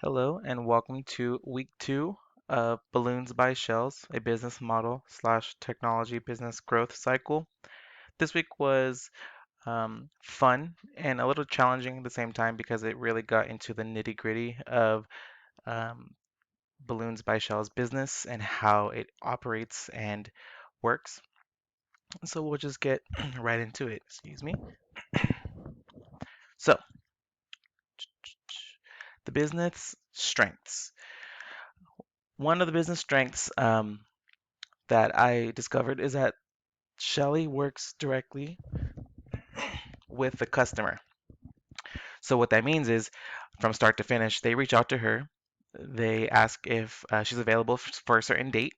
Hello and welcome to week two of Balloons by Shells, a business model slash technology business growth cycle. This week was fun and a little challenging at the same time because it really got into the nitty gritty of um, Balloons by Shells business and how it operates and works. So we'll just get right into it. Excuse me. So, the business strengths. One of the business strengths that I discovered is that Shelly works directly with the customer. So what that means is from start to finish, they reach out to her. They ask if she's available for a certain date.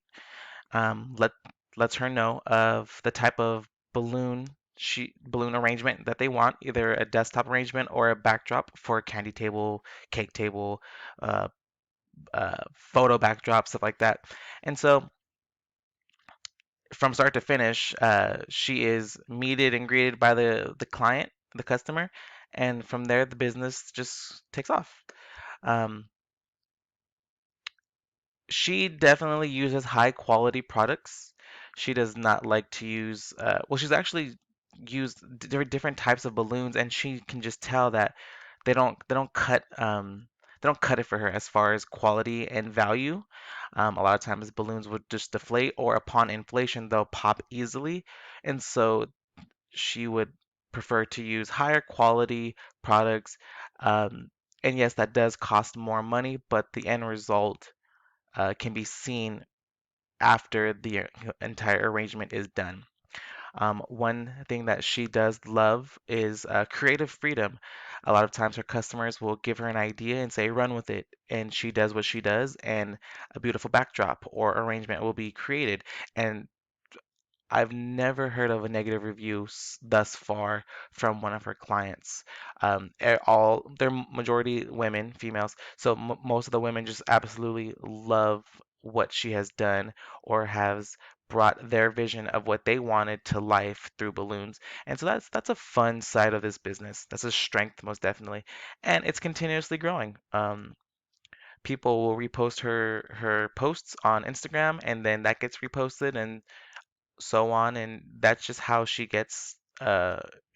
Let lets her know of the type of balloon arrangement that they want, either a desktop arrangement or a backdrop for a candy table, cake table, uh, photo backdrop, stuff like that. And so from start to finish, she is meted and greeted by the client, the customer, and from there the business just takes off. Um, she definitely uses high quality products. She does not like to use, well, she's actually used different types of balloons, and she can just tell that they don't cut it for her as far as quality and value. A lot of times balloons would just deflate, or upon inflation they'll pop easily, and so she would prefer to use higher quality products. Um, and yes, that does cost more money, but the end result can be seen after the entire arrangement is done. One thing that she does love is creative freedom. A lot of times her customers will give her an idea and say, run with it. And she does what she does, and a beautiful backdrop or arrangement will be created. And I've never heard of a negative review thus far from one of her clients. They're majority women, females. So m most of the women just absolutely love what she has done or has brought their vision of what they wanted to life through balloons. And so that's a fun side of this business. That's a strength, most definitely. And it's continuously growing. People will repost her posts on Instagram, and then that gets reposted, and so on, and that's just how she gets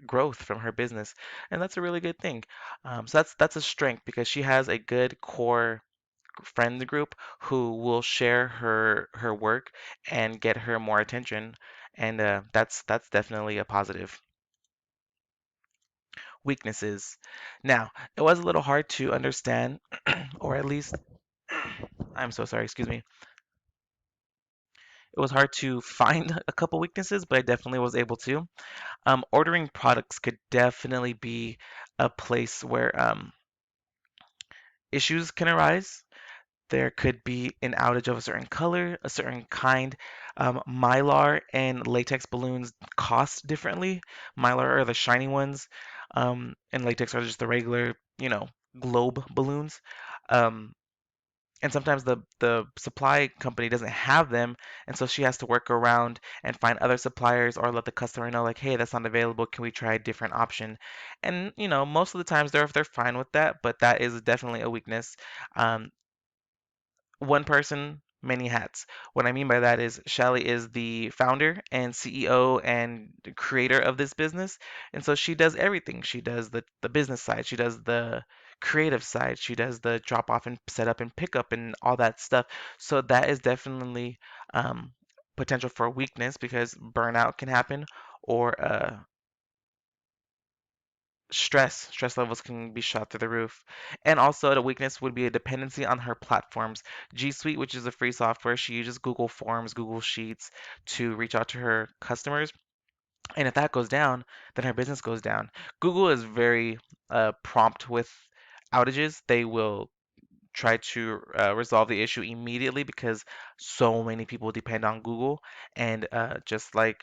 growth from her business, and that's a really good thing. So that's a strength because she has a good core friend group who will share her work and get her more attention, and that's definitely a positive. Weaknesses. Now, it was a little hard to understand, or at least I'm so sorry, excuse me. It was hard to find a couple weaknesses, but I definitely was able to. Ordering products could definitely be a place where issues can arise. There could be an outage of a certain color, a certain kind. Mylar and latex balloons cost differently. Mylar are the shiny ones, and latex are just the regular, globe balloons. Um, and sometimes the supply company doesn't have them, and so she has to work around and find other suppliers or let the customer know like, hey, that's not available, can we try a different option? And most of the times they're fine with that, but that is definitely a weakness. um, One person, many hats. What I mean by that is Shelly is the founder and CEO and creator of this business. And so she does everything. She does the business side, she does the creative side, she does the drop off and set up and pick up and all that stuff. So that is definitely potential for weakness because burnout can happen, or stress levels can be shot through the roof. And also the weakness would be a dependency on her platforms. G Suite, which is a free software, she uses Google Forms, Google Sheets to reach out to her customers. And if that goes down, then her business goes down. Google is very prompt with outages. They will try to resolve the issue immediately because so many people depend on Google. And just like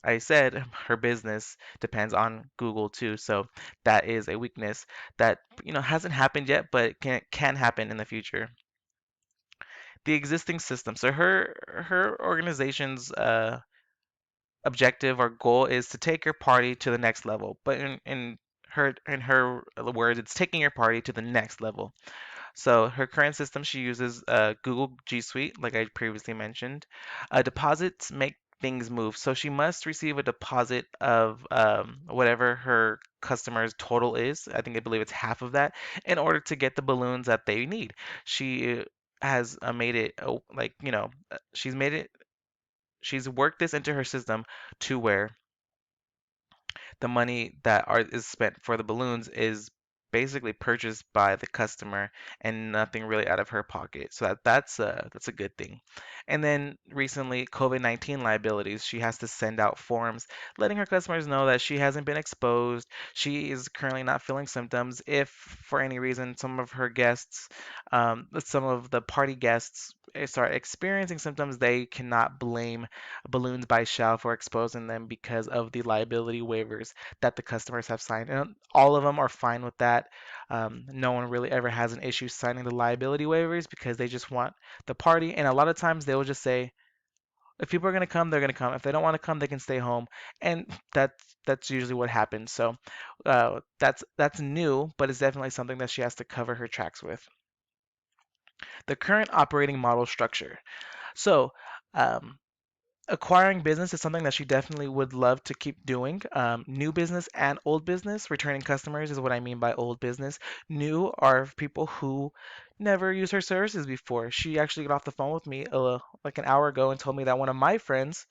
I said, her business depends on Google too. So that is a weakness that hasn't happened yet, but can happen in the future. The existing system. So her organization's objective or goal is to take your party to the next level. But in her words, it's taking your party to the next level. So her current system, she uses Google G Suite, like I previously mentioned. Deposits make things move. So she must receive a deposit of whatever her customer's total is. I believe it's half of that in order to get the balloons that they need. She has made it like, she's worked this into her system to where the money that is spent for the balloons is basically purchased by the customer and nothing really out of her pocket. So that's a good thing. And then recently, COVID-19 liabilities. She has to send out forms letting her customers know that she hasn't been exposed. She is currently not feeling symptoms. If for any reason some of her guests, some of the party guests start experiencing symptoms, they cannot blame Balloons by Shell for exposing them because of the liability waivers that the customers have signed. And all of them are fine with that. No one really ever has an issue signing the liability waivers because they just want the party. And a lot of times they will just say, if people are going to come, they're going to come. If they don't want to come, they can stay home. And that's usually what happens. So that's new, but it's definitely something that she has to cover her tracks with. The current operating model structure. So um, acquiring business is something that she definitely would love to keep doing. New business and old business, returning customers is what I mean by old business. New are people who never used her services before. She actually got off the phone with me like an hour ago and told me that one of my friends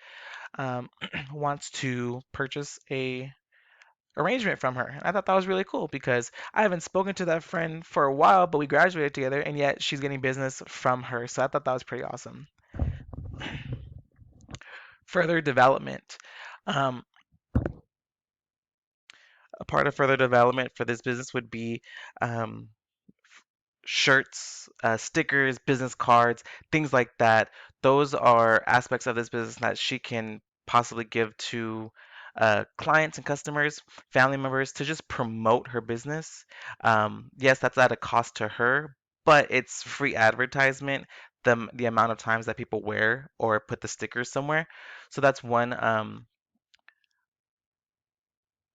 um, wants to purchase a arrangement from her. And I thought that was really cool because I haven't spoken to that friend for a while, but we graduated together, and yet she's getting business from her. So I thought that was pretty awesome. Further development. Um, a part of further development for this business would be um, shirts, stickers, business cards, things like that. Those are aspects of this business that she can possibly give to clients and customers, family members to just promote her business. Yes, that's at a cost to her, but it's free advertisement. The amount of times that people wear or put the stickers somewhere. So that's one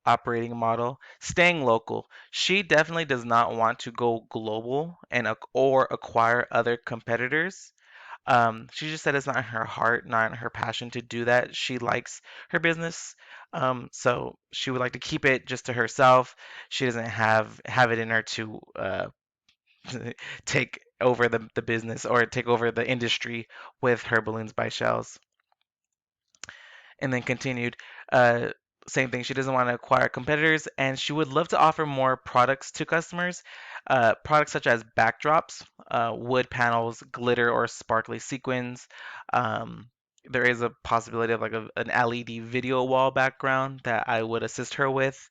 operating model. Staying local. She definitely does not want to go global and or acquire other competitors. She just said it's not in her heart, not in her passion to do that. She likes her business, so she would like to keep it just to herself. She doesn't have it in her to take over the business or take over the industry with her balloons by shells. And then continued, uh, same thing. She doesn't want to acquire competitors, and she would love to offer more products to customers. Products such as backdrops, wood panels, glitter or sparkly sequins. Um, there is a possibility of like an LED video wall background that I would assist her with.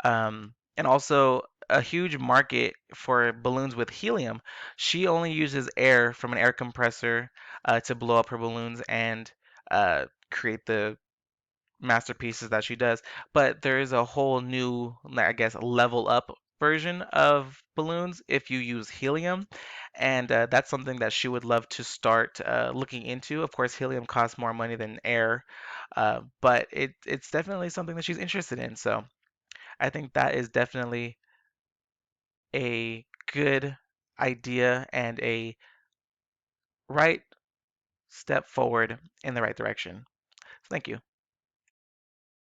And also a huge market for balloons with helium. She only uses air from an air compressor to blow up her balloons and create the masterpieces that she does. But there is a whole new, like, I guess, level up version of balloons if you use helium, and that's something that she would love to start looking into. Of course, helium costs more money than air, but it's definitely something that she's interested in. So I think that is definitely a good idea and a right step forward in the right direction. Thank you.